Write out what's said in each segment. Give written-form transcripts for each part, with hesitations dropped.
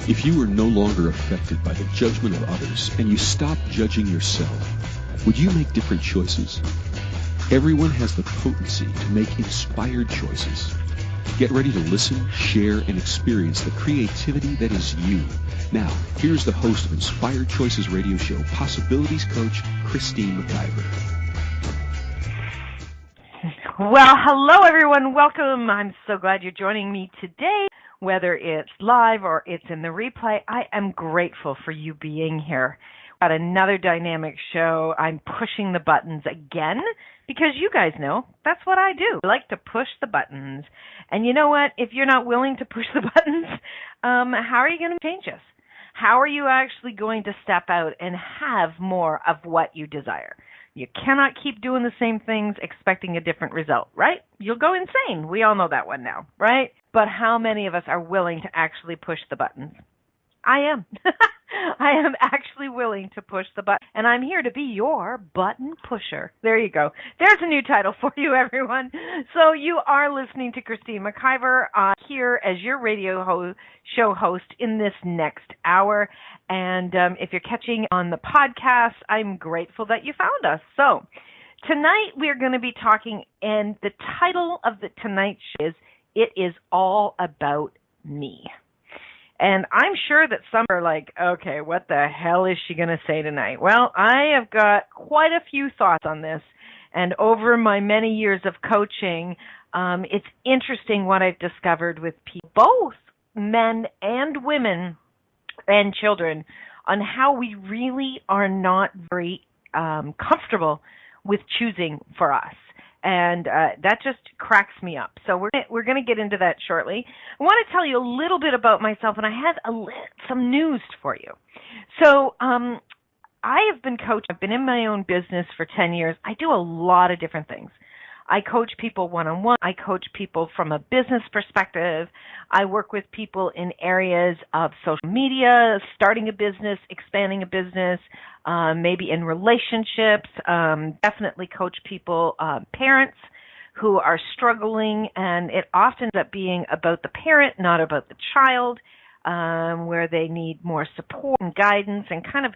If you are no longer affected by the judgment of others and you stop judging yourself, would you make different choices? Everyone has the potency to make inspired choices. Get ready to listen, share, and experience the creativity that is you. Now, here's the host of Inspired Choices radio show, Possibilities Coach, Christine McIver. Well, hello everyone. Welcome. I'm so glad you're joining me today. Whether it's live or it's in the replay, I am grateful for you being here. Got another dynamic show. I'm pushing the buttons again because you guys know that's what I do. I like to push the buttons. And you know what? If you're not willing to push the buttons, how are you going to change this? How are you actually going to step out and have more of what you desire? You cannot keep doing the same things expecting a different result, right? You'll go insane. We all know that one now, right? But how many of us are willing to actually push the buttons? I am. I am actually willing to push the button, and I'm here to be your button pusher. There you go. There's a new title for you, everyone. So you are listening to Christine McIver here as your radio show host in this next hour. And if you're catching on the podcast, I'm grateful that you found us. So tonight we're going to be talking, and the title of tonight's show is It Is All About Me. And I'm sure that some are like, okay, what the hell is she going to say tonight? Well, I have got quite a few thoughts on this. And over my many years of coaching, it's interesting what I've discovered with people, both men and women and children, on how we really are not very comfortable with choosing for us. And that just cracks me up. So we're going to get into that shortly. I want to tell you a little bit about myself, and I have some news for you. So I have been coaching. I've been in my own business for 10 years. I do a lot of different things. I coach people one-on-one. I coach people from a business perspective. I work with people in areas of social media, starting a business, expanding a business, maybe in relationships. Definitely coach people, parents who are struggling, and it often ends up being about the parent, not about the child, where they need more support and guidance and kind of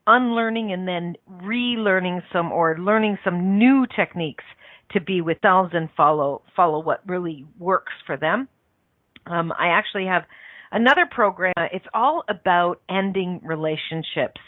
unlearning and then relearning some or learning some new techniques to be with themselves and follow what really works for them. I actually have another program. It's all about ending relationships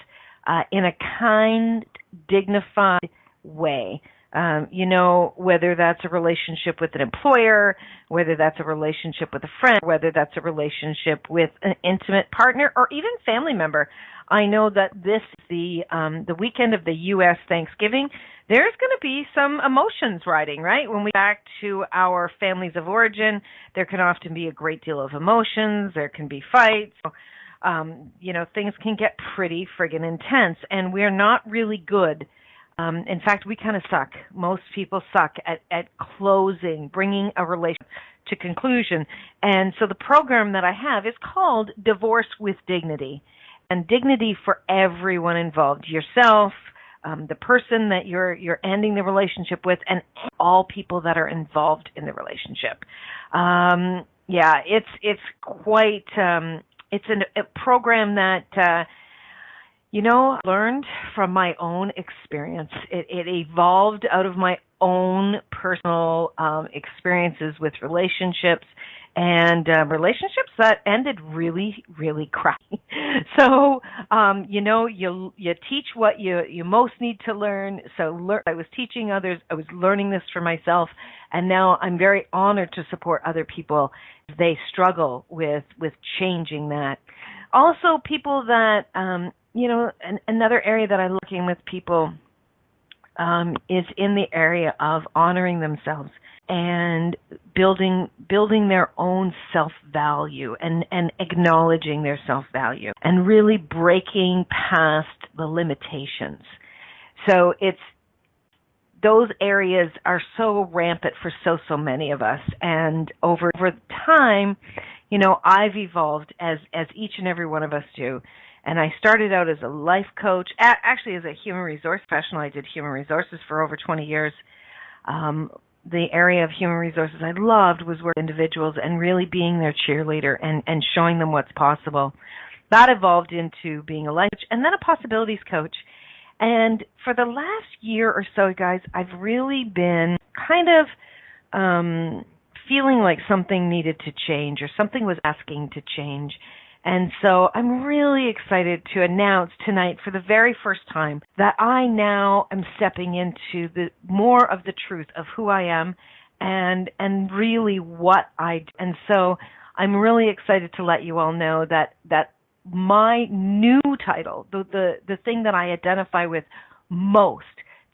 in a kind, dignified way. Whether that's a relationship with an employer, whether that's a relationship with a friend, whether that's a relationship with an intimate partner or even family member. I know that this is the weekend of the U.S. Thanksgiving. There's going to be some emotions riding, right? When we go back to our families of origin, there can often be a great deal of emotions. There can be fights. Things can get pretty friggin' intense, and we're not really good. In fact, we kind of suck. Most people suck at closing, bringing a relationship to conclusion. And so the program that I have is called Divorce with Dignity, and dignity for everyone involved, yourself, the person that you're ending the relationship with, and all people that are involved in the relationship. It's quite it's a program that learned from my own experience. It evolved out of my own personal experiences with relationships and relationships that ended really, really crappy. So, you teach what you most need to learn. So I was teaching others. I was learning this for myself. And now I'm very honored to support other people as they struggle with changing that. Also, people that, another area that I'm looking with people is in the area of honoring themselves and building their own self-value and acknowledging their self-value and really breaking past the limitations. So those areas are so rampant for so many of us. And over time, I've evolved as each and every one of us do. And I started out as a life coach, actually as a human resource professional. I did human resources for over 20 years. the area of human resources I loved was working with individuals and really being their cheerleader and showing them what's possible. That evolved into being a life coach and then a possibilities coach. And for the last year or so, guys, I've really been kind of feeling like something needed to change or something was asking to change. And so I'm really excited to announce tonight for the very first time that I now am stepping into the more of the truth of who I am and really what I do. And so I'm really excited to let you all know that my new title, the thing that I identify with most,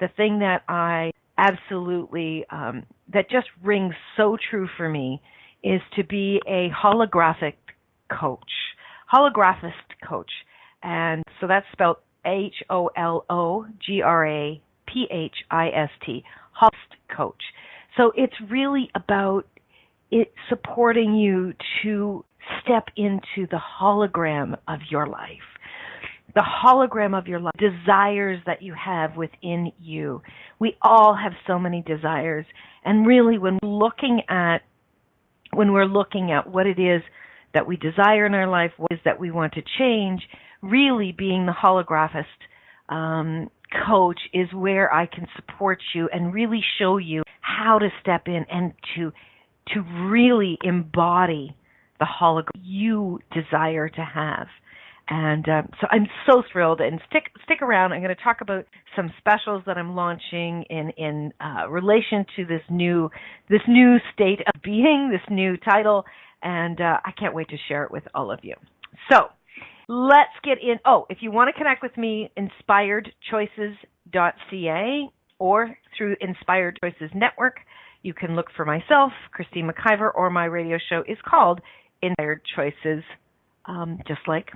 the thing that I absolutely, that just rings so true for me, is to be a holographist coach. And so that's spelled HOLOGRAPHIST, host coach. So it's really about it supporting you to step into the hologram of your life. The hologram of your life, desires that you have within you. We all have so many desires. And really when we're looking at what it is that we desire in our life, what is that we want to change, really being the holographist coach is where I can support you and really show you how to step in and to really embody the hologram you desire to have. And so I'm so thrilled. And stick around. I'm going to talk about some specials that I'm launching in relation to this new state of being, this new title. And I can't wait to share it with all of you. So let's get in. Oh, if you want to connect with me, inspiredchoices.ca or through Inspired Choices Network, you can look for myself, Christine McIver, or my radio show is called Inspired Choices, just like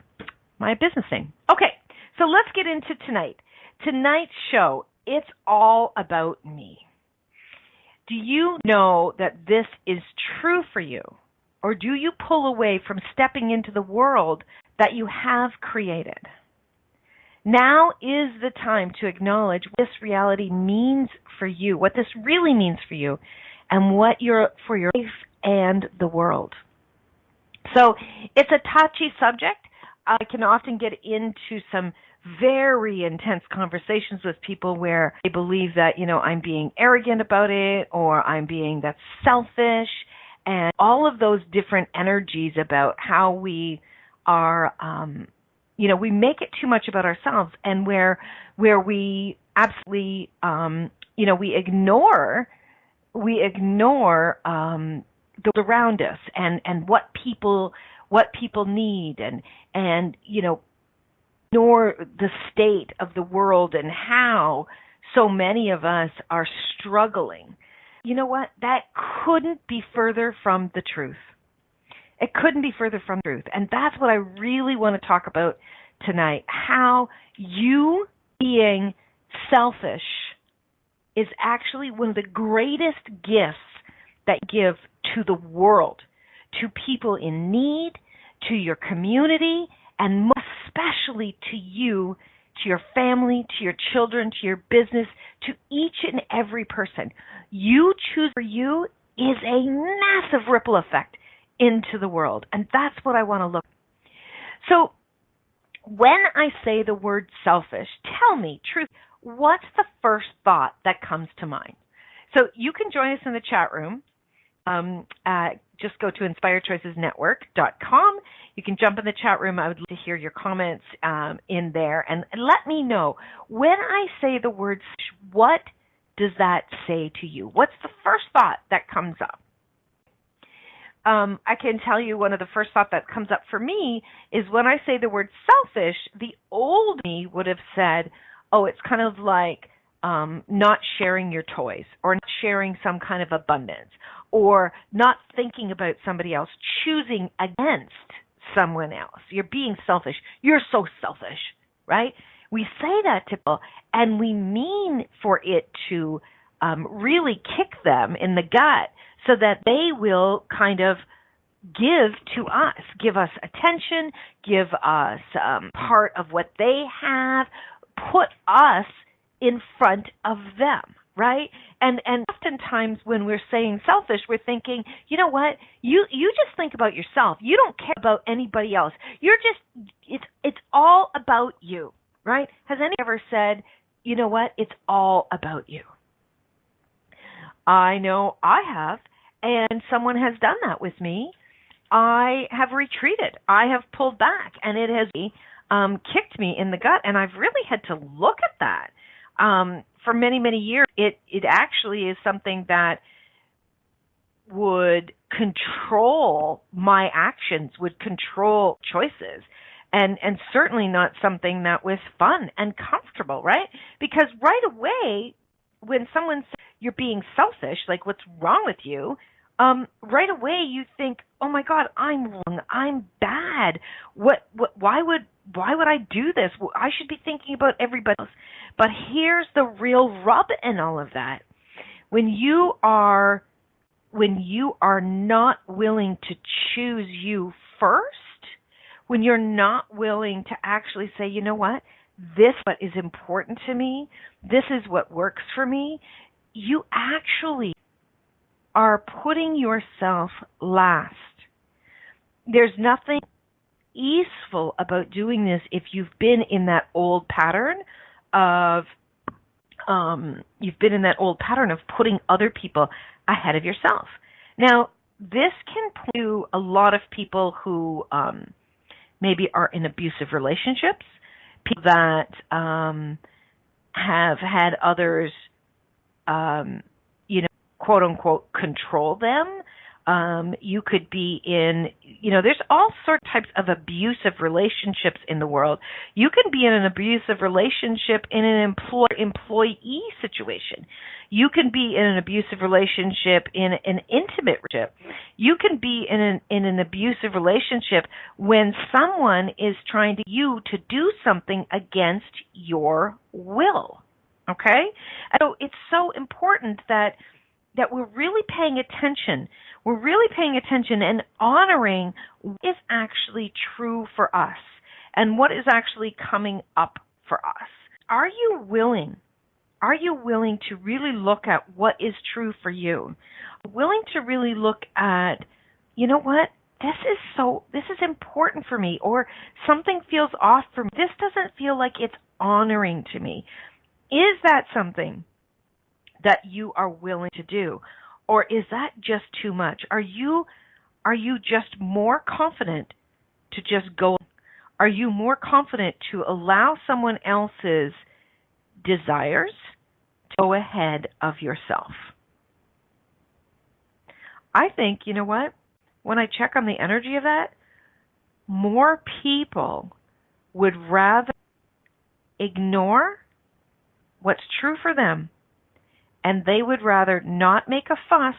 my business name. Okay, so let's get into tonight. Tonight's show, it's all about me. Do you know that this is true for you? Or do you pull away from stepping into the world that you have created? Now is the time to acknowledge what this reality means for you, what this really means for you, and what for your life and the world. So it's a touchy subject. I can often get into some very intense conversations with people where they believe that, I'm being arrogant about it or that's selfish, and all of those different energies about how we are, we make it too much about ourselves, and where we absolutely, we ignore those around us and what people need and ignore the state of the world and how so many of us are struggling. You know what? That couldn't be further from the truth. It couldn't be further from the truth. And that's what I really want to talk about tonight. How you being selfish is actually one of the greatest gifts that you give to the world, to people in need, to your community, and most especially to you, to your family, to your children, to your business, to each and every person. You choose for you is a massive ripple effect into the world. And that's what I want to look at. So when I say the word selfish, tell me, truth, what's the first thought that comes to mind? So you can join us in the chat room. Just go to inspiredchoicesnetwork.com. You can jump in the chat room. I would love to hear your comments in there. And let me know, when I say the word, what does that say to you? What's the first thought that comes up? I can tell you one of the first thoughts that comes up for me is when I say the word selfish, the old me would have said, oh, it's kind of like not sharing your toys or not sharing some kind of abundance or not thinking about somebody else, choosing against someone else. You're being selfish. You're so selfish, right? We say that to people, and we mean for it to really kick them in the gut so that they will kind of give to us, give us attention, give us part of what they have, put us in front of them. right? And oftentimes when we're saying selfish, we're thinking, you know what? You just think about yourself. You don't care about anybody else. You're just it's all about you, right? Has anyone ever said, you know what? It's all about you? I know I have, and someone has done that with me. I have retreated. I have pulled back, and it has kicked me in the gut, and I've really had to look at that. For many, many years, it actually is something that would control my actions, would control choices, and certainly not something that was fun and comfortable, right? Because right away, when someone says you're being selfish, like what's wrong with you, right away you think, oh my God, I'm wrong, I'm bad. Why would I do this? I should be thinking about everybody else. But here's the real rub in all of that. When you are not willing to choose you first, when you're not willing to actually say, you know what, this is what is important to me, this is what works for me, you actually are putting yourself last. There's nothing easeful about doing this if you've been in that old pattern of putting other people ahead of yourself. Now, this can point to a lot of people who maybe are in abusive relationships, people that have had others, quote unquote, control them. You could be in, there's all sorts of types of abusive relationships in the world. You can be in an abusive relationship in an employee situation. You can be in an abusive relationship in an intimate relationship. You can be in an abusive relationship when someone is trying to you to do something against your will. Okay? So it's so important that we're really paying attention. We're really paying attention and honoring what is actually true for us and what is actually coming up for us. Are you willing to really look at what is true for you? Willing to really look at, you know what? This is important for me, or something feels off for me. This doesn't feel like it's honoring to me. Is that something that you are willing to do? Or is that just too much? Are you just more confident to just go? Are you more confident to allow someone else's desires to go ahead of yourself? I think, you know what? When I check on the energy of that, more people would rather ignore what's true for them, and they would rather not make a fuss,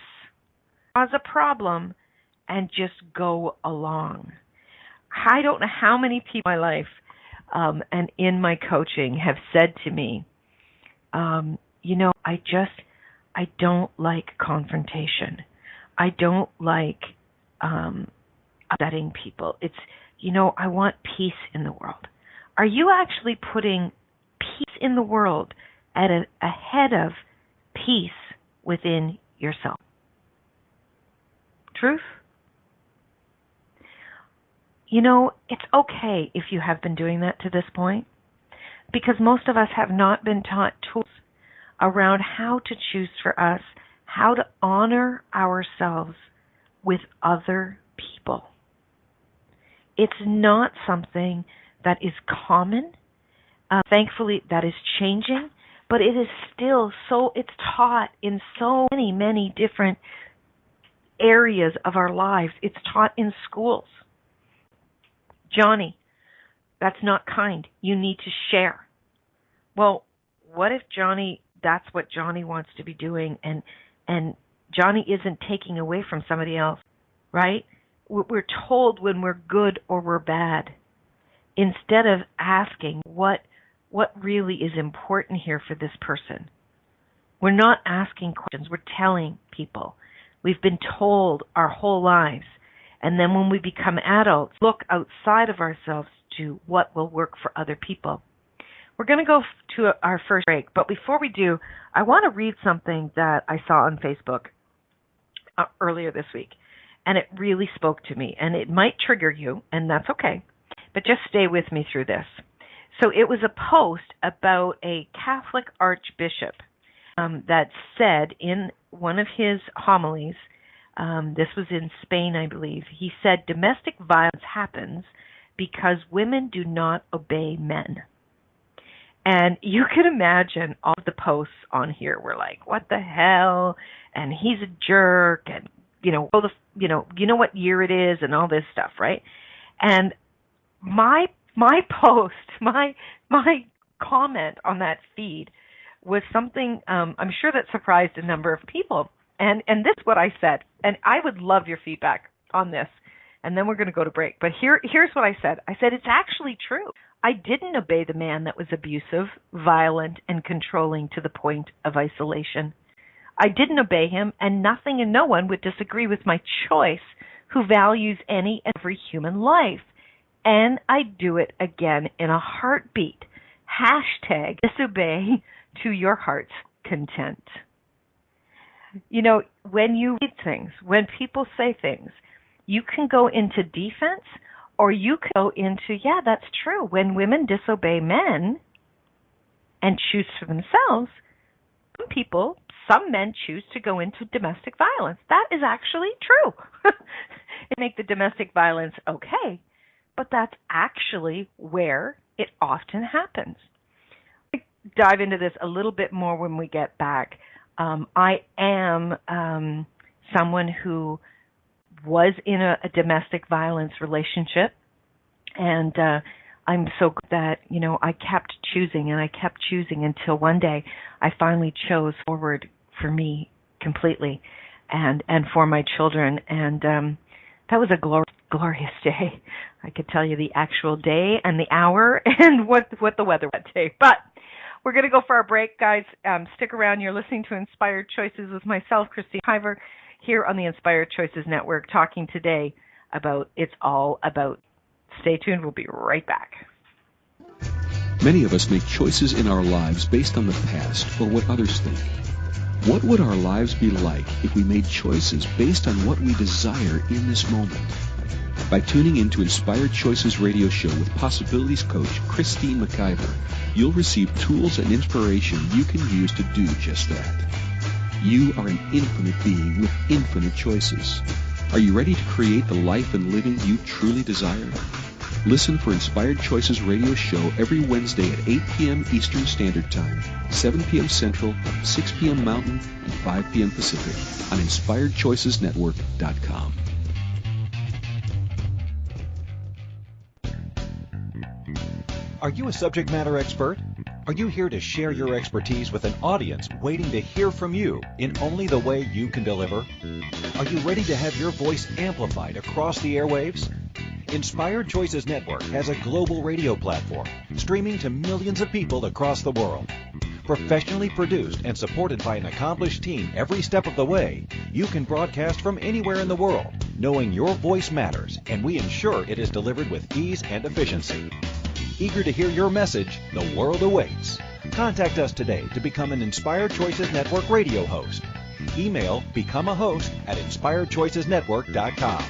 cause a problem, and just go along. I don't know how many people in my life and in my coaching have said to me, I don't like confrontation. I don't like upsetting people. It's, I want peace in the world. Are you actually putting peace in the world ahead of peace within yourself? Truth? It's okay if you have been doing that to this point, because most of us have not been taught tools around how to choose for us, how to honor ourselves with other people. It's not something that is common. Thankfully, that is changing, but it is still it's taught in so many, many different areas of our lives. It's taught in schools. Johnny, that's not kind. You need to share. Well, what if that's what Johnny wants to be doing, and Johnny isn't taking away from somebody else, right? We're told when we're good or we're bad, instead of asking what really is important here for this person. We're not asking questions. We're telling people. We've been told our whole lives. And then when we become adults, look outside of ourselves to what will work for other people. We're going to go to our first break, but before we do, I want to read something that I saw on Facebook earlier this week, and it really spoke to me, and it might trigger you, and that's okay, but just stay with me through this. So it was a post about a Catholic archbishop that said in one of his homilies, this was in Spain, I believe, he said, domestic violence happens because women do not obey men. And you can imagine all the posts on here were like, what the hell? And he's a jerk, and you know what year it is, and all this stuff, right? And my post, my comment on that feed was something I'm sure that surprised a number of people. And this is what I said, and I would love your feedback on this. And then we're going to go to break. But here's what I said. I said, it's actually true. I didn't obey the man that was abusive, violent, and controlling to the point of isolation. I didn't obey him, and nothing and no one would disagree with my choice who values any and every human life. And I'd do it again in a heartbeat. Hashtag disobey to your heart's content. You know, when you read things, when people say things, you can go into defense, or you can go into, yeah, that's true. When women disobey men and choose for themselves, some men choose to go into domestic violence. That is actually true. It makes the domestic violence okay, but that's actually where it often happens. I'll dive into this a little bit more when we get back. I am someone who was in a domestic violence relationship, and I'm so glad that, you know, I kept choosing until one day I finally chose forward for me completely and for my children, and that was a glorious day. I could tell you the actual day and the hour and what the weather was that day. But we're going to go for our break, guys. Stick around. You're listening to Inspired Choices with myself, Christine McIver, here on the Inspired Choices Network, talking today about It's All About. Stay tuned. We'll be right back. Many of us make choices in our lives based on the past or what others think. What would our lives be like if we made choices based on what we desire in this moment? By tuning into Inspired Choices Radio Show with Possibilities Coach Christine McIver, you'll receive tools and inspiration you can use to do just that. You are an infinite being with infinite choices. Are you ready to create the life and living you truly desire? Listen for Inspired Choices Radio Show every Wednesday at 8 p.m. Eastern Standard Time, 7 p.m. Central, 6 p.m. Mountain, and 5 p.m. Pacific on InspiredChoicesNetwork.com. Are you a subject matter expert? Are you here to share your expertise with an audience waiting to hear from you in only the way you can deliver? Are you ready to have your voice amplified across the airwaves? Inspired Choices Network has a global radio platform streaming to millions of people across the world. Professionally produced and supported by an accomplished team every step of the way, you can broadcast from anywhere in the world, knowing your voice matters, and we ensure it is delivered with ease and efficiency. Eager to hear your message, the world awaits. Contact us today to become an Inspired Choices Network radio host. Email becomeahost@inspiredchoicesnetwork.com.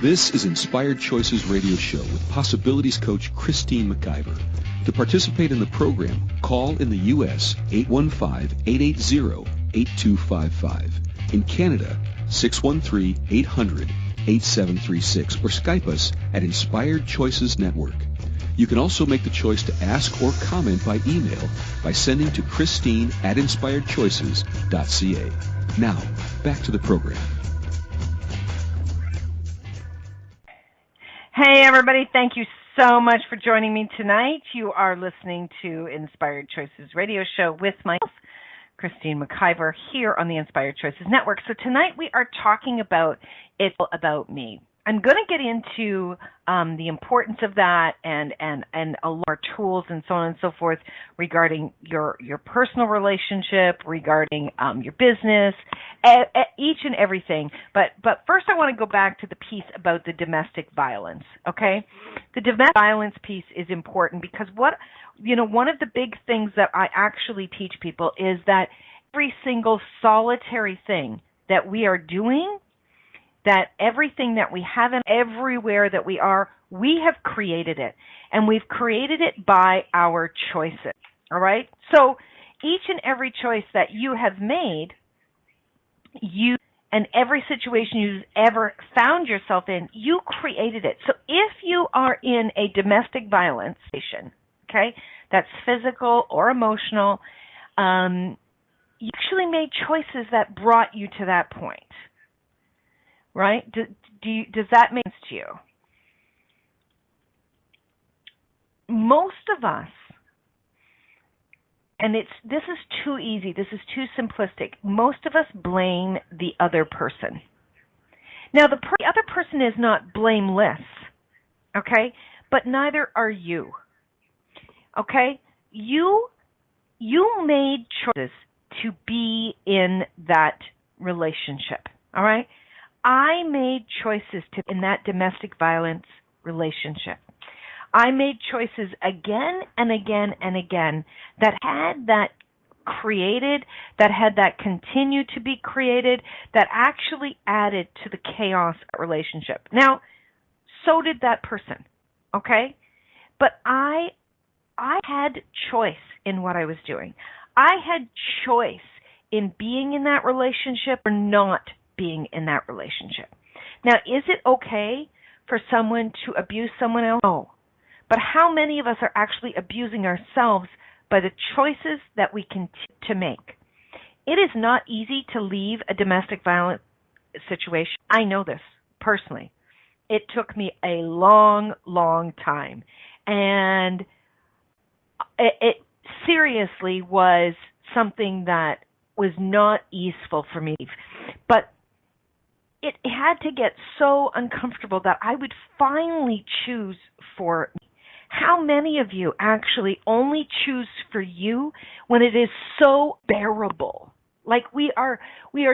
This is Inspired Choices Radio Show with Possibilities Coach Christine McIver. To participate in the program, call in the U.S. 815-880-8255. In Canada, 613-800-8736, or Skype us at Inspired Choices Network. You can also make the choice to ask or comment by email by sending to Christine@InspiredChoices.ca. Now, back to the program. Hey, everybody. Thank you so much for joining me tonight. You are listening to Inspired Choices Radio Show with myself, Christine McIver, here on the Inspired Choices Network. So tonight we are talking about It's All About Me. I'm going to get into the importance of that and a lot more tools and so on and so forth regarding your personal relationship, regarding your business, each and everything. But first I want to go back to the piece about the domestic violence, okay? The domestic violence piece is important because one of the big things that I actually teach people is that every single solitary thing that we are doing, that everything that we have and everywhere that we are, we have created it. And we've created it by our choices, all right? So each and every choice that you have made, and every situation you've ever found yourself in, you created it. So if you are in a domestic violence situation, okay, that's physical or emotional, you actually made choices that brought you to that point. Right? Does that make sense to you? Most of us, and this is too easy, this is too simplistic, most of us blame the other person. Now, the other person is not blameless, okay? But neither are you, okay? You made choices to be in that relationship, all right? I made choices in that domestic violence relationship. I made choices again and again and again that had that created, that had that continue to be created, that actually added to the chaos of relationship. Now, so did that person, okay? But I had choice in what I was doing. I had choice in being in that relationship or not being in that relationship. Now, is it okay for someone to abuse someone else? No. But how many of us are actually abusing ourselves by the choices that we continue to make? It is not easy to leave a domestic violence situation. I know this personally. It took me a long, long time. And it seriously was something that was not easeful for me. But it had to get so uncomfortable that I would finally choose for me. How many of you actually only choose for you when it is so bearable? Like we are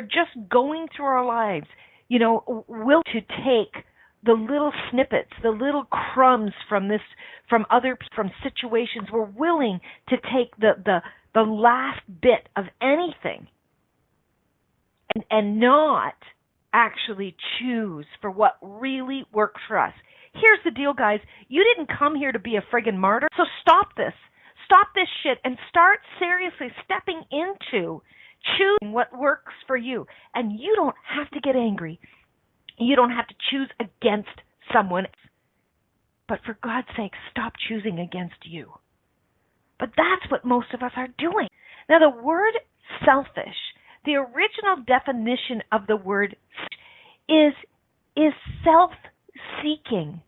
just going through our lives, will to take the little snippets, the little crumbs from situations. We're willing to take the last bit of anything and not actually choose for what really works for us. Here's the deal, guys. You didn't come here to be a friggin' martyr, so stop this. Stop this shit and start seriously stepping into choosing what works for you. And you don't have to get angry. You don't have to choose against someone else. But for God's sake, stop choosing against you. But that's what most of us are doing. Now, the word selfish, the original definition of the word is self-seeking,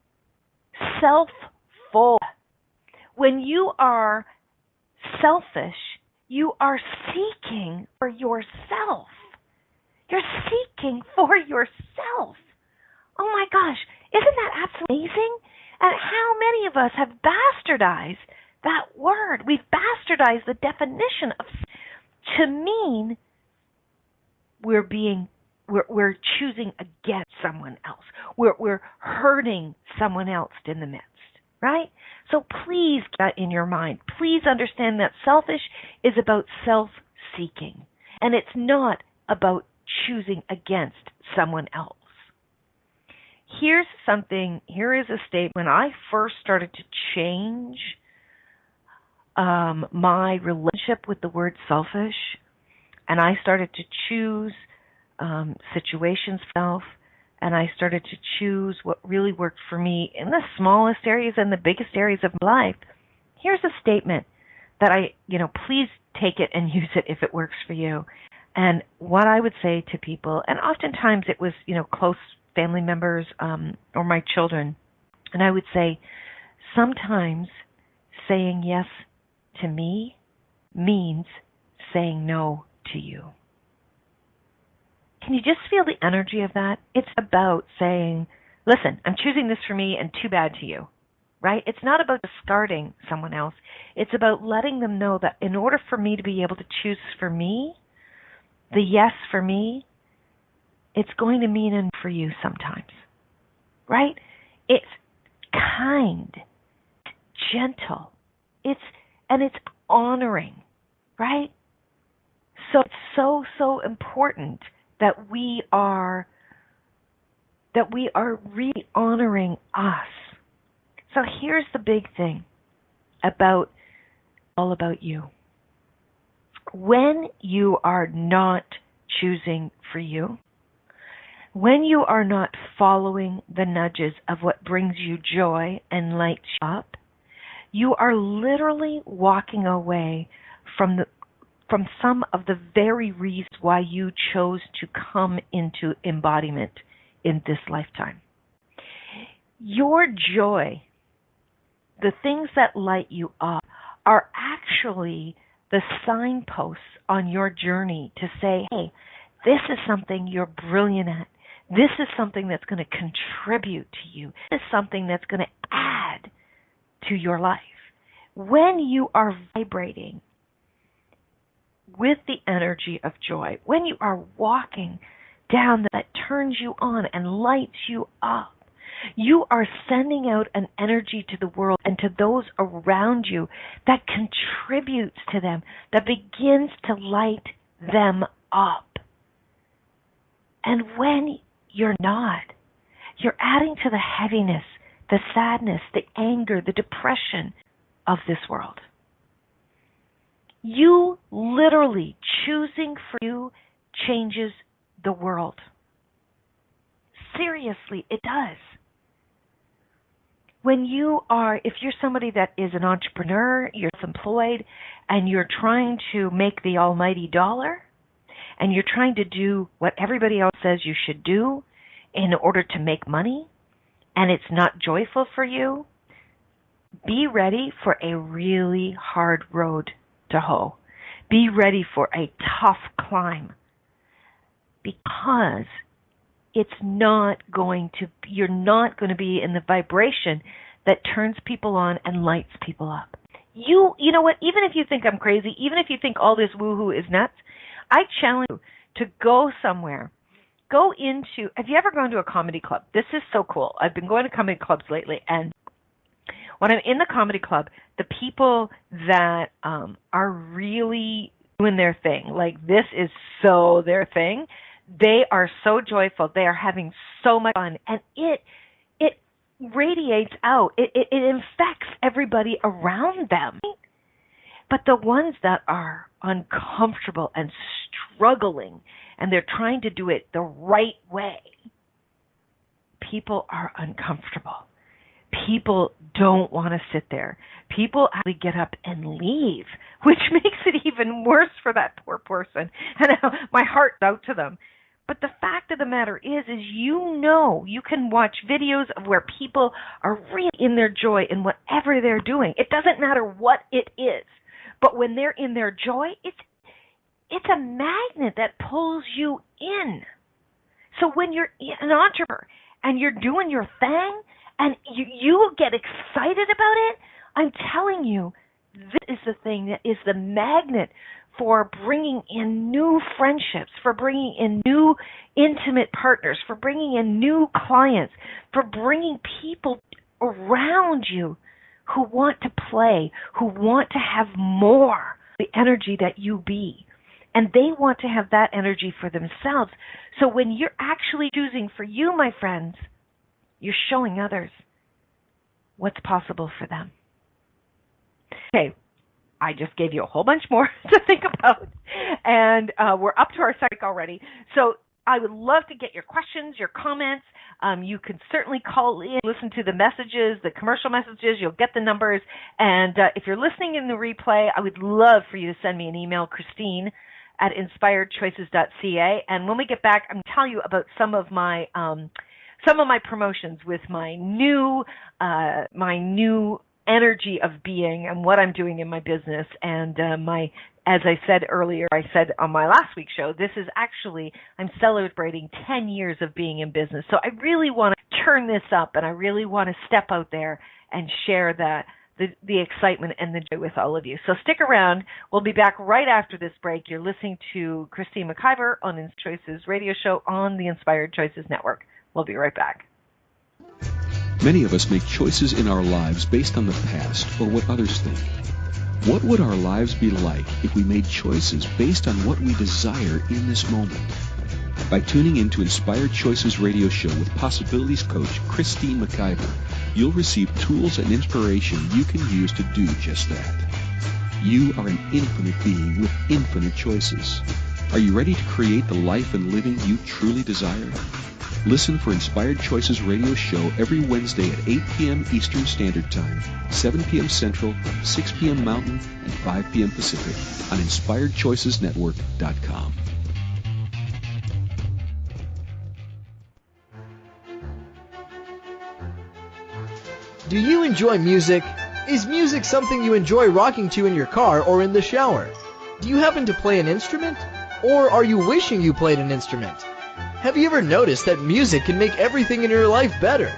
self-full. When you are selfish, you are seeking for yourself. You're seeking for yourself. Oh my gosh, isn't that absolutely amazing? And how many of us have bastardized that word? We've bastardized the definition of to mean we're choosing against someone else. We're hurting someone else in the midst, right? So please get that in your mind. Please understand that selfish is about self-seeking, and it's not about choosing against someone else. Here is a statement. When I first started to change my relationship with the word selfish, and I started to choose situations for myself, and I started to choose what really worked for me in the smallest areas and the biggest areas of my life. Here's a statement that please take it and use it if it works for you. And what I would say to people, and oftentimes it was, close family members or my children, and I would say, sometimes saying yes to me means saying no to you. Can you just feel the energy of that? It's about saying listen, I'm choosing this for me and too bad to you, right? It's not about discarding someone else. It's about letting them know that in order for me to be able to choose for me, the yes for me, it's going to mean in for you sometimes, right? It's kind, it's gentle, it's honoring, right? So it's so important that we are really honoring us. So here's the big thing all about you. When you are not choosing for you, when you are not following the nudges of what brings you joy and lights you up, you are literally walking away from some of the very reasons why you chose to come into embodiment in this lifetime. Your joy, the things that light you up, are actually the signposts on your journey to say, hey, this is something you're brilliant at. This is something that's going to contribute to you. This is something that's going to add to your life. When you are vibrating with the energy of joy, when you are walking down that turns you on and lights you up, you are sending out an energy to the world and to those around you that contributes to them, that begins to light them up. And when you're not, you're adding to the heaviness, the sadness, the anger, the depression of this world. You literally choosing for you changes the world. Seriously, it does. If you're somebody that is an entrepreneur, you're self-employed, and you're trying to make the almighty dollar, and you're trying to do what everybody else says you should do in order to make money, and it's not joyful for you, be ready for a really hard road to hoe. Be ready for a tough climb, because you're not going to be in the vibration that turns people on and lights people up. You know what, even if you think I'm crazy, even if you think all this woohoo is nuts, I challenge you to go somewhere. Have you ever gone to a comedy club? This is so cool. I've been going to comedy clubs lately, and when I'm in the comedy club, the people that are really doing their thing, like this is so their thing, they are so joyful. They are having so much fun, and it radiates out. It infects everybody around them. But the ones that are uncomfortable and struggling, and they're trying to do it the right way, people are uncomfortable. People don't want to sit there. People actually get up and leave, which makes it even worse for that poor person. And my heart's out to them. But the fact of the matter is you can watch videos of where people are really in their joy in whatever they're doing. It doesn't matter what it is. But when they're in their joy, it's a magnet that pulls you in. So when you're an entrepreneur and you're doing your thing and you get excited about it, I'm telling you, this is the thing that is the magnet for bringing in new friendships, for bringing in new intimate partners, for bringing in new clients, for bringing people around you who want to play, who want to have more, the energy that you be. And they want to have that energy for themselves. So when you're actually choosing for you, my friends, you're showing others what's possible for them. Okay, I just gave you a whole bunch more to think about. And we're up to our second already. So I would love to get your questions, your comments. You can certainly call in, listen to the messages, the commercial messages. You'll get the numbers. And if you're listening in the replay, I would love for you to send me an email, Christine@inspiredchoices.ca. And when we get back, I'm going to tell you about some of my promotions with my new energy of being and what I'm doing in my business. And as I said earlier, I said on my last week's show, I'm celebrating 10 years of being in business. So I really want to turn this up, and I really want to step out there and share the excitement and the joy with all of you. So stick around. We'll be back right after this break. You're listening to Christine McIver on Inspired Choices radio show on the Inspired Choices Network. We'll be right back. Many of us make choices in our lives based on the past or what others think. What would our lives be like if we made choices based on what we desire in this moment? By tuning into Inspired Choices radio show with Possibilities Coach Christine McIver, you'll receive tools and inspiration you can use to do just that. You are an infinite being with infinite choices. Are you ready to create the life and living you truly desire? Listen for Inspired Choices radio show every Wednesday at 8 p.m. Eastern Standard Time, 7 p.m. Central, 6 p.m. Mountain, and 5 p.m. Pacific on InspiredChoicesNetwork.com. Do you enjoy music? Is music something you enjoy rocking to in your car or in the shower? Do you happen to play an instrument? Or are you wishing you played an instrument? Have you ever noticed that music can make everything in your life better?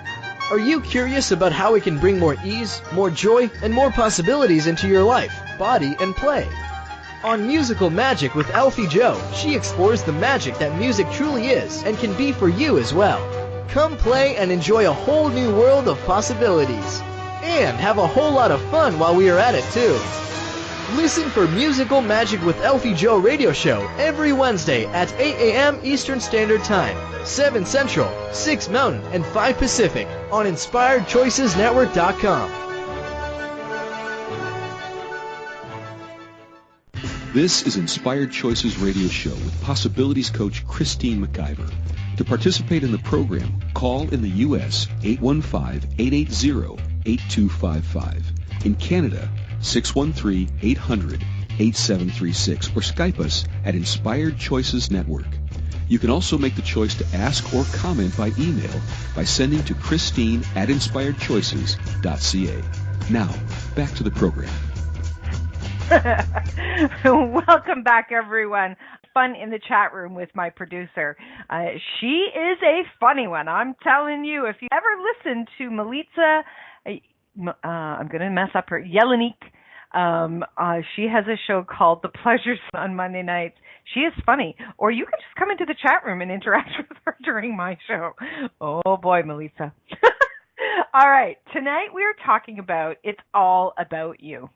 Are you curious about how it can bring more ease, more joy, and more possibilities into your life, body, and play? On Musical Magic with Alfie Joe, she explores the magic that music truly is and can be for you as well. Come play and enjoy a whole new world of possibilities. And have a whole lot of fun while we are at it too. Listen for Musical Magic with Alfie Joe radio show every Wednesday at 8 a.m. Eastern Standard Time, 7 Central, 6 Mountain, and 5 Pacific on InspiredChoicesNetwork.com. This is Inspired Choices radio show with Possibilities Coach Christine McIver. To participate in the program, call in the U.S. 815-880-8255. In Canada, 613-800-8736, or Skype us at Inspired Choices Network. You can also make the choice to ask or comment by email by sending to Christine@InspiredChoices.ca. Now, back to the program. Welcome back, everyone. Fun in the chat room with my producer. She is a funny one. I'm telling you, if you ever listen to Melitza, I'm going to mess up her, Jelinek, she has a show called The Pleasures on Monday nights. She is funny. Or you can just come into the chat room and interact with her during my show. Oh, boy, Melitza. All right. Tonight we are talking about It's All About You.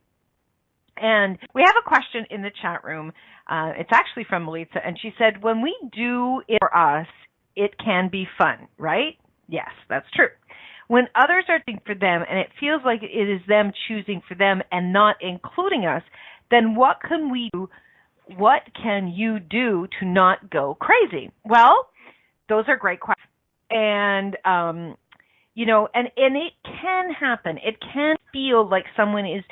And we have a question in the chat room. It's actually from Melitza, and she said, when we do it for us, it can be fun, right? Yes, that's true. When others are doing for them and it feels like it is them choosing for them and not including us, then what can we do? What can you do to not go crazy? Well, those are great questions. And, and it can happen. It can feel like someone is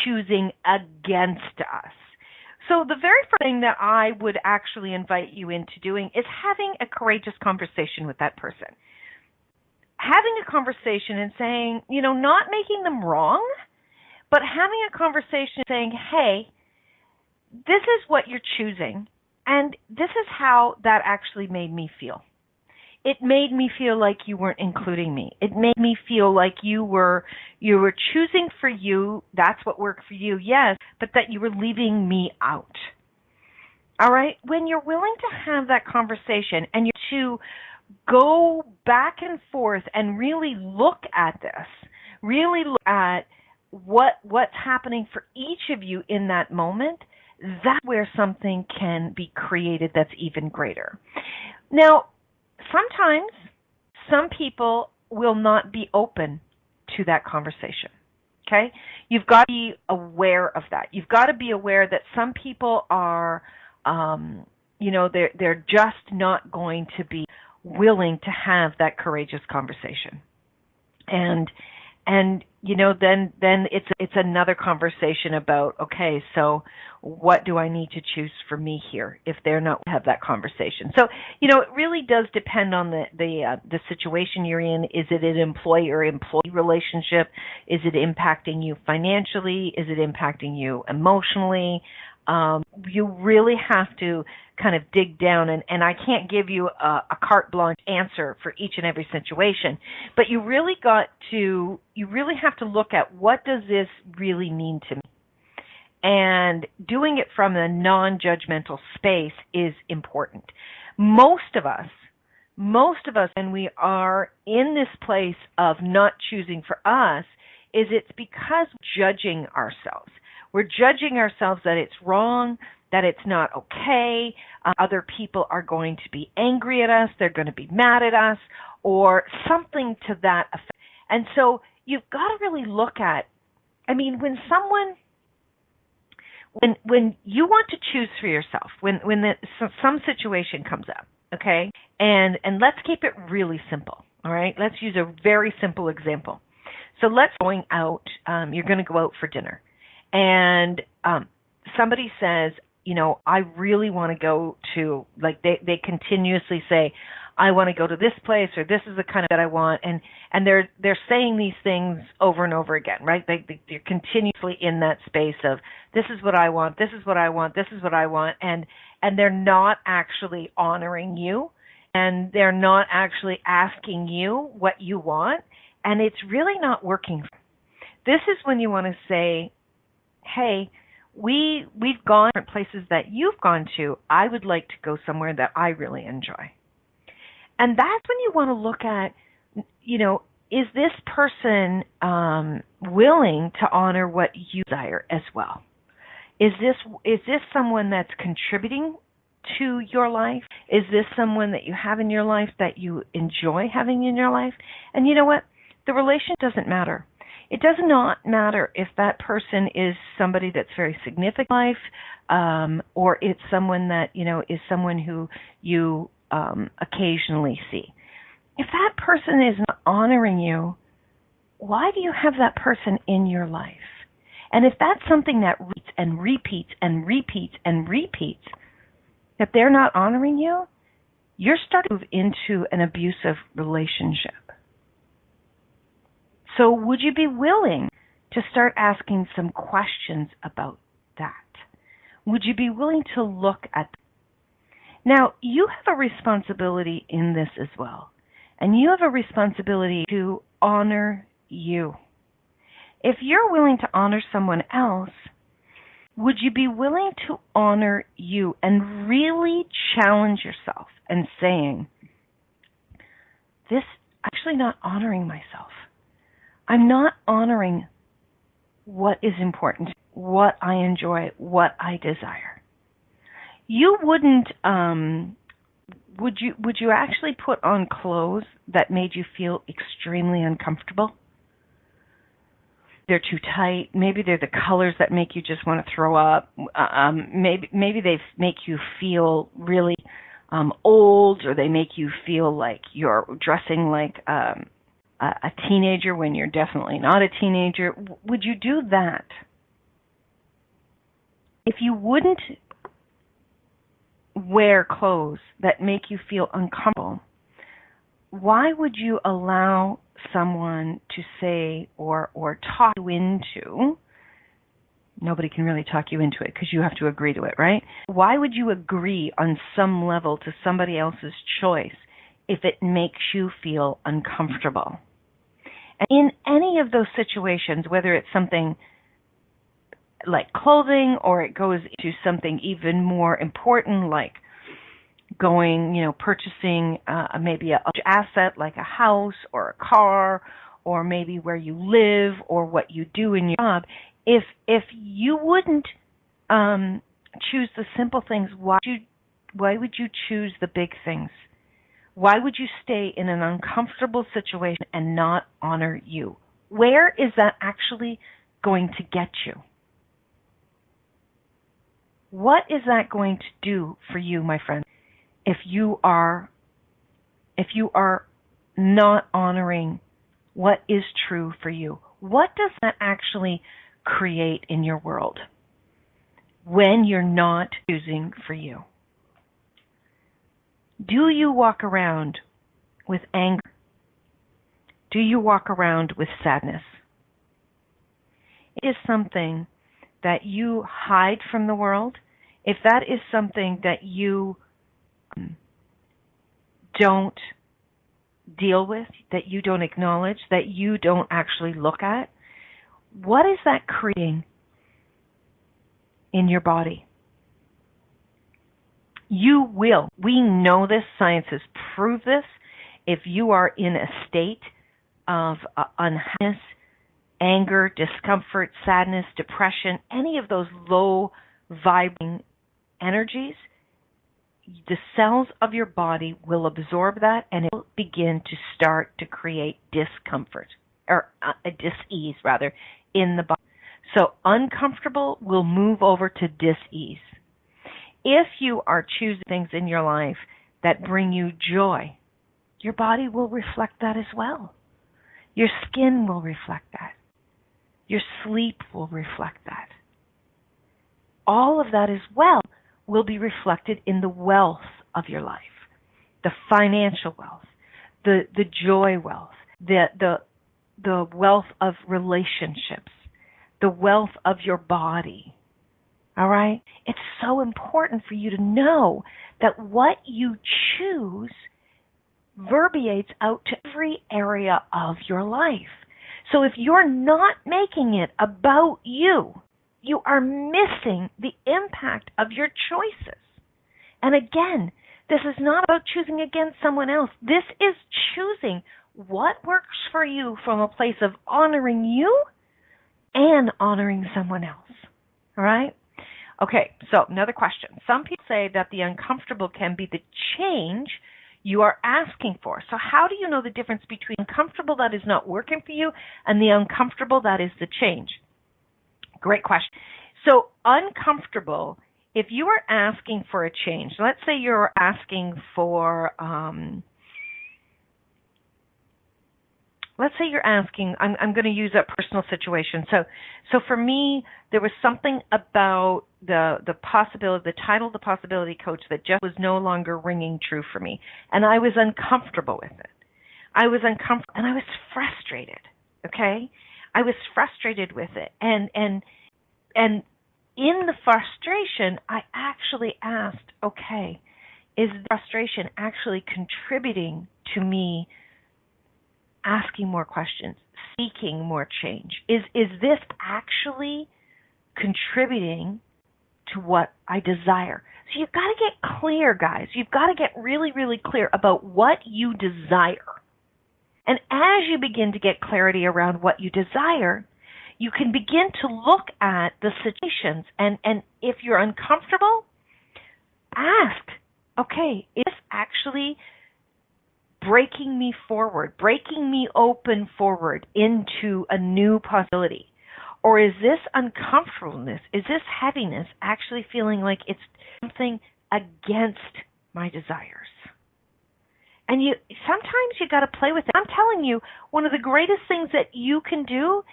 choosing against us. So the very first thing that I would actually invite you into doing is having a courageous conversation with that person. Having a conversation and saying, not making them wrong, but having a conversation saying, hey, this is what you're choosing, and this is how that actually made me feel. It made me feel like you weren't including me. It made me feel like you were choosing for you, that's what worked for you, yes, but that you were leaving me out. All right? When you're willing to have that conversation and you're to go back and forth and really look at this, really look at what's happening for each of you in that moment, that's where something can be created that's even greater. Now, sometimes some people will not be open to that conversation, okay? You've got to be aware of that. You've got to be aware that some people are, they're just not going to be willing to have that courageous conversation. And then it's another conversation about, okay, so what do I need to choose for me here if they're not have that conversation? So, it really does depend on the situation you're in. Is it an employer-employee relationship? Is it impacting you financially? Is it impacting you emotionally? You really have to kind of dig down, and I can't give you a carte blanche answer for each and every situation, but you really have to look at, what does this really mean to me? And doing it from a non-judgmental space is important. Most of us, when we are in this place of not choosing for us, it's because we're judging ourselves. We're judging ourselves that it's wrong, that it's not okay, other people are going to be angry at us, they're going to be mad at us, or something to that effect. And so you've got to really look at, when you want to choose for yourself, when some situation comes up, okay, and let's keep it really simple, all right? Let's use a very simple example. So let's going out, you're going to go out for dinner, and somebody says, I really want to go to, like they continuously say, I want to go to this place, or this is the kind of that I want, and they're saying these things over and over again, right? They're continuously in that space of, this is what I want, this is what I want, this is what I want, and they're not actually honoring you, and they're not actually asking you what you want, and it's really not working. This is when you want to say, hey, we've gone different places that you've gone to. I would like to go somewhere that I really enjoy. And that's when you want to look at, is this person willing to honor what you desire as well? Is this someone that's contributing to your life? Is this someone that you have in your life that you enjoy having in your life? And you know what? The relation doesn't matter. It does not matter if that person is somebody that's very significant in life, or it's someone that, is someone who you occasionally see. If that person is not honoring you, why do you have that person in your life? And if that's something that repeats and repeats and repeats and repeats, that they're not honoring you, you're starting to move into an abusive relationship. So would you be willing to start asking some questions about that? Would you be willing to look at that? Now, you have a responsibility in this as well, and you have a responsibility to honor you. If you're willing to honor someone else, would you be willing to honor you and really challenge yourself and saying, this actually not honoring myself. I'm not honoring what is important, what I enjoy, what I desire. You wouldn't, would you actually put on clothes that made you feel extremely uncomfortable? They're too tight. Maybe they're the colors that make you just want to throw up. Maybe they make you feel really old, or they make you feel like you're dressing like a teenager when you're definitely not a teenager. Would you do that? If you wouldn't wear clothes that make you feel uncomfortable, why would you allow someone to say or talk you into? Nobody can really talk you into it because you have to agree to it, right? Why would you agree on some level to somebody else's choice if it makes you feel uncomfortable? And in any of those situations, whether it's something like clothing or it goes into something even more important like going, purchasing maybe an asset like a house or a car, or maybe where you live or what you do in your job, if you wouldn't choose the simple things, why would you choose the big things? Why would you stay in an uncomfortable situation and not honor you? Where is that actually going to get you? What is that going to do for you, my friend, if you are not honoring what is true for you? What does that actually create in your world when you're not choosing for you? Do you walk around with anger? Do you walk around with sadness? It is something that you hide from the world, if that is something that you don't deal with, that you don't acknowledge, that you don't actually look at, what is that creating in your body? You will. We know this. Science has proved this. If you are in a state of unhappiness, anger, discomfort, sadness, depression, any of those low vibrating energies, the cells of your body will absorb that and it will begin to start to create discomfort, or dis-ease rather, in the body. So uncomfortable will move over to dis-ease. If you are choosing things in your life that bring you joy, your body will reflect that as well. Your skin will reflect that. Your sleep will reflect that. All of that as well will be reflected in the wealth of your life, the financial wealth, the joy wealth, the wealth of relationships, the wealth of your body. All right? It's so important for you to know that what you choose verbiates out to every area of your life. So if you're not making it about you, you are missing the impact of your choices. And again, this is not about choosing against someone else. This is choosing what works for you from a place of honoring you and honoring someone else. All right? Okay, so another question. Some people say that the uncomfortable can be the change you are asking for. So how do you know the difference between uncomfortable that is not working for you and the uncomfortable that is the change? Great question. So uncomfortable, if you are asking for a change, let's say you're asking for, I'm going to use a personal situation. So for me, there was something about the possibility, the title, the possibility coach, that just was no longer ringing true for me. And I was uncomfortable with it. I was uncomfortable and I was frustrated. Okay? I was frustrated with it. And in the frustration, I actually asked, okay, is the frustration actually contributing to me asking more questions, seeking more change? Is this actually contributing to what I desire? So you've got to get clear, guys. You've got to get really, really clear about what you desire. And as you begin to get clarity around what you desire, you can begin to look at the situations. And if you're uncomfortable, ask, okay, is this actually breaking me forward, breaking me open forward into a new possibility? Or is this uncomfortableness, is this heaviness actually feeling like it's something against my desires? And sometimes you got to play with it. I'm telling you, one of the greatest things that you can do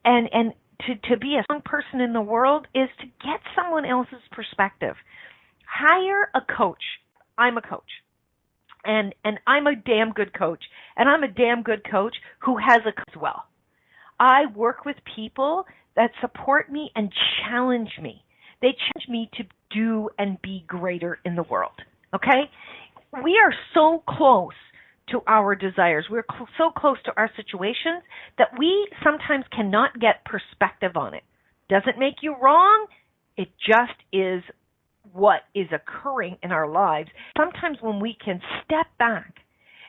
and to be a strong person in the world is to get someone else's perspective. Hire a coach. I'm a coach. And I'm a damn good coach. And I'm a damn good coach who has a coach as well. I work with people that support me and challenge me. They challenge me to do and be greater in the world. Okay? We are so close to our desires. We're so close to our situations that we sometimes cannot get perspective on it. Doesn't make you wrong. It just is what is occurring in our lives. Sometimes when we can step back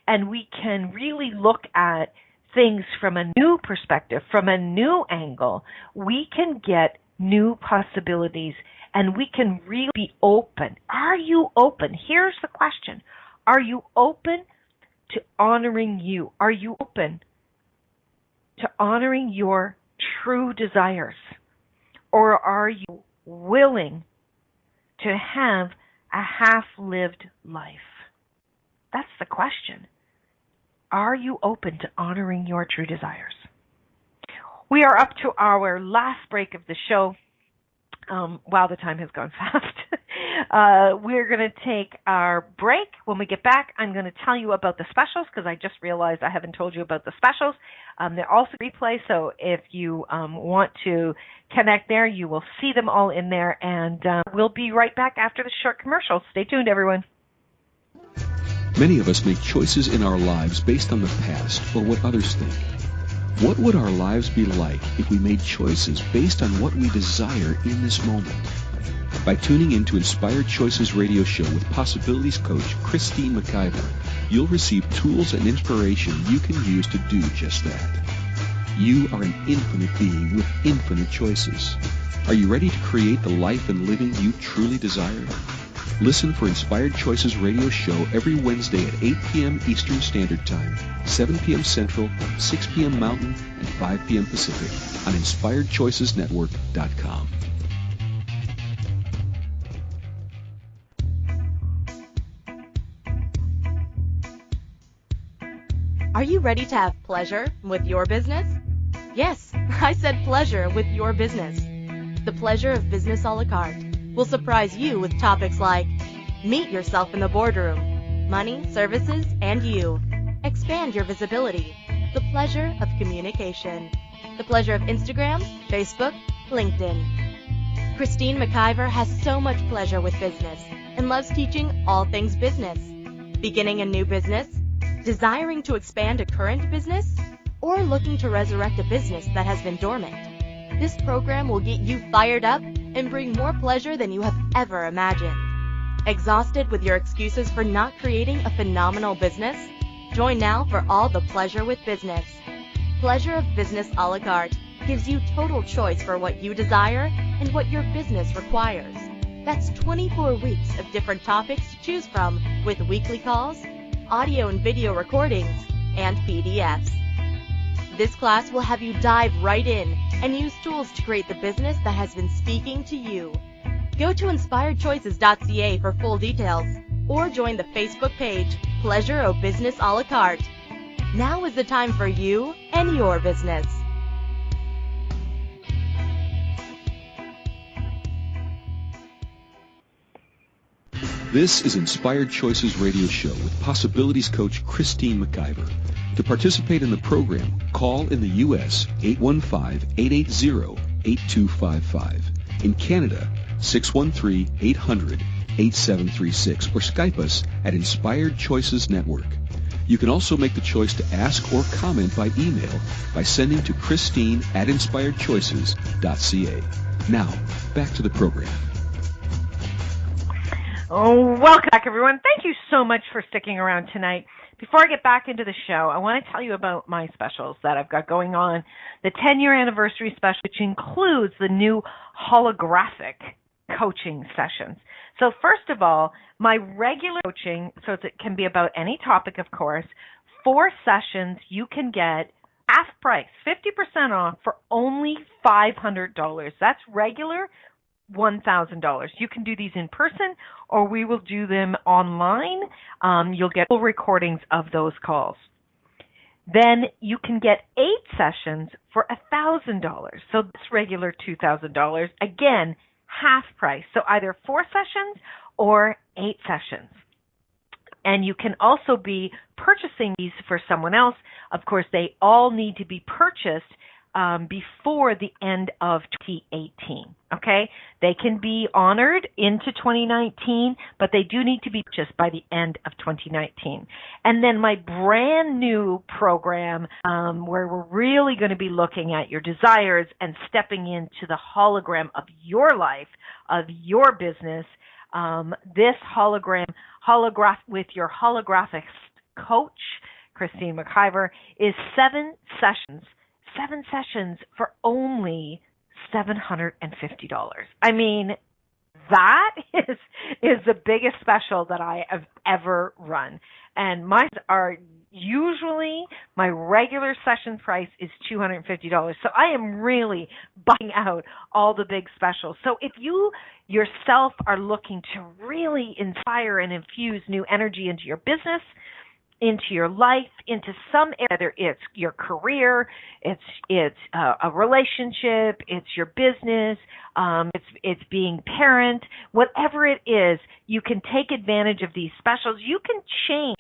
and we can really look at things from a new perspective, from a new angle, we can get new possibilities and we can really be open. Are you open? Here's the question. Are you open to honoring you? Are you open to honoring your true desires? Or are you willing to have a half-lived life? That's the question. Are you open to honoring your true desires? We are up to our last break of the show. Wow, the time has gone fast. We're going to take our break. When we get back, I'm going to tell you about the specials because I just realized I haven't told you about the specials. They're also replay, so if you want to connect there, you will see them all in there. And we'll be right back after the short commercial. Stay tuned, everyone. Many of us make choices in our lives based on the past or what others think. What would our lives be like if we made choices based on what we desire in this moment? By tuning in to Inspired Choices radio show with Possibilities Coach Christine McIver, you'll receive tools and inspiration you can use to do just that. You are an infinite being with infinite choices. Are you ready to create the life and living you truly desire? Listen for Inspired Choices radio show every Wednesday at 8 p.m. Eastern Standard Time, 7 p.m. Central, 6 p.m. Mountain, and 5 p.m. Pacific on InspiredChoicesNetwork.com. Are you ready to have pleasure with your business? Yes, I said pleasure with your business. The Pleasure of Business a la carte will surprise you with topics like meet yourself in the boardroom, money, services, and you. Expand your visibility. The pleasure of communication. The pleasure of Instagram, Facebook, LinkedIn. Christine McIver has so much pleasure with business and loves teaching all things business. Beginning a new business? Desiring to expand a current business? Or looking to resurrect a business that has been dormant? This program will get you fired up and bring more pleasure than you have ever imagined. Exhausted with your excuses for not creating a phenomenal business? Join now for all the pleasure with business. Pleasure of Business a la carte gives you total choice for what you desire and what your business requires. That's 24 weeks of different topics to choose from with weekly calls, audio and video recordings, and PDFs. This class will have you dive right in and use tools to create the business that has been speaking to you. Go to inspiredchoices.ca for full details or join the Facebook page Pleasure of Business a la carte. Now is the time for you and your business. This is Inspired Choices radio show with Possibilities Coach Christine McIver. To participate in the program, call in the U.S. 815-880-8255. In Canada, 613-800-8736 or Skype us at Inspired Choices Network. You can also make the choice to ask or comment by email by sending to Christine@inspiredchoices.ca. Now, back to the program. Oh, welcome back, everyone. Thank you so much for sticking around tonight. Before I get back into the show, I want to tell you about my specials that I've got going on. The 10-year anniversary special, which includes the new holographic coaching sessions. So first of all, my regular coaching, so it can be about any topic, of course, 4 sessions you can get half price, 50% off for only $500. That's regular $1,000. You can do these in person or we will do them online. You'll get full recordings of those calls. Then you can get 8 sessions for $1,000. So that's regular $2,000. Again, half price. So either 4 sessions or 8 sessions. And you can also be purchasing these for someone else. Of course, they all need to be purchased before the end of 2018, okay? They can be honored into 2019, but they do need to be purchased by the end of 2019. And then my brand new program where we're really going to be looking at your desires and stepping into the hologram of your life, of your business, this holograph with your holographic coach, Christine McIver, is 7 sessions. 7 sessions for only $750. I mean, that is the biggest special that I have ever run. And mine are usually, my regular session price is $250. So I am really buying out all the big specials. So if you yourself are looking to really inspire and infuse new energy into your business, into your life, into some area, whether it's your career, it's a relationship, it's your business, it's being parent, whatever it is, you can take advantage of these specials. You can change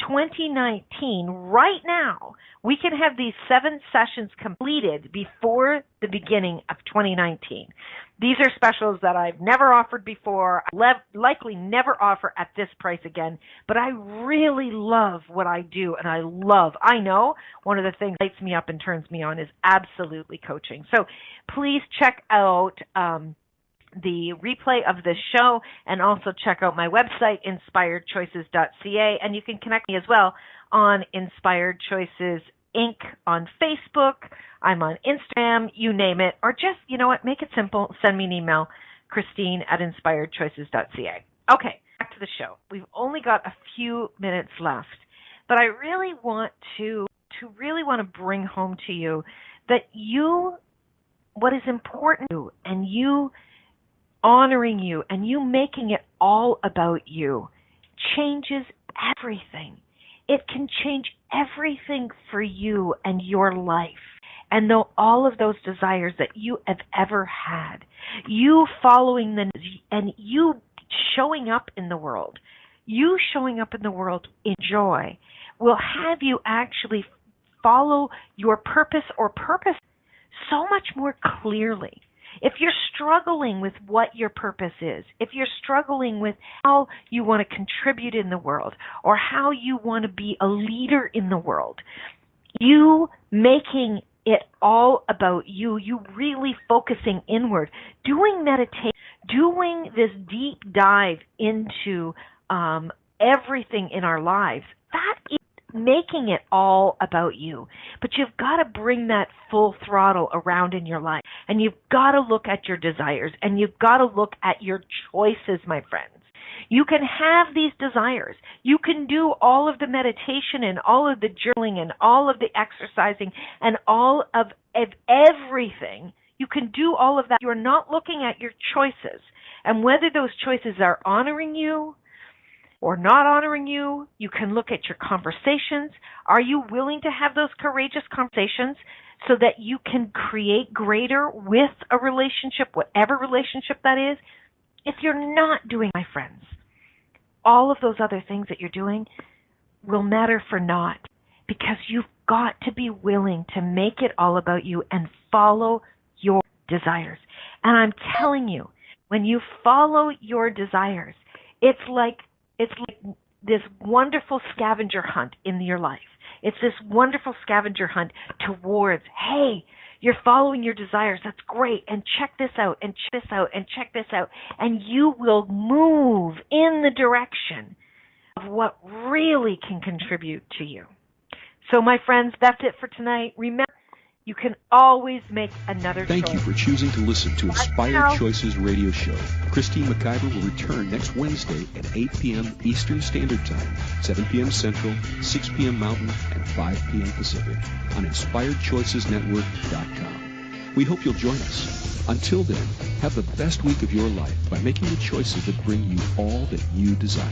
2019 right now. We can have these 7 sessions completed before the beginning of 2019. These are specials that I've never offered before, likely never offer at this price again, but I really love what I do, and I know one of the things that lights me up and turns me on is absolutely coaching. So please check out the replay of this show, and also check out my website, inspiredchoices.ca, and you can connect me as well on Inspired Choices Inc. on Facebook. I'm on Instagram, you name it, or just, you know what, make it simple, send me an email, Christine@inspiredchoices.ca. Okay, back to the show. We've only got a few minutes left, but I really want to bring home to you that what is important to you, and you honoring you, and you making it all about you, changes everything. It can change everything for you and your life, and all of those desires that you have ever had. You following and you showing up in the world. You showing up in the world in joy will have you actually follow your purpose so much more clearly. If you're struggling with what your purpose is, if you're struggling with how you want to contribute in the world, or how you want to be a leader in the world, you making it all about you, you really focusing inward, doing meditation, doing this deep dive into everything in our lives, that is making it all about you. But you've got to bring that full throttle around in your life, and you've got to look at your desires, and you've got to look at your choices, my friends. You can have these desires. You can do all of the meditation and all of the journaling and all of the exercising and all of everything. You can do all of that. You're not looking at your choices and whether those choices are honoring you or not honoring you. You can look at your conversations. Are you willing to have those courageous conversations so that you can create greater with a relationship, whatever relationship that is? If you're not doing, my friends, all of those other things that you're doing will matter for naught, because you've got to be willing to make it all about you and follow your desires. And I'm telling you, when you follow your desires, it's like this wonderful scavenger hunt in your life. It's this wonderful scavenger hunt towards, hey, you're following your desires. That's great. And check this out, and check this out, and check this out. And you will move in the direction of what really can contribute to you. So, my friends, that's it for tonight. Remember, you can always make another choice. Thank you for choosing to listen to Inspired Choices Radio Show. Christine McIver will return next Wednesday at 8 p.m. Eastern Standard Time, 7 p.m. Central, 6 p.m. Mountain, and 5 p.m. Pacific on InspiredChoicesNetwork.com. We hope you'll join us. Until then, have the best week of your life by making the choices that bring you all that you desire.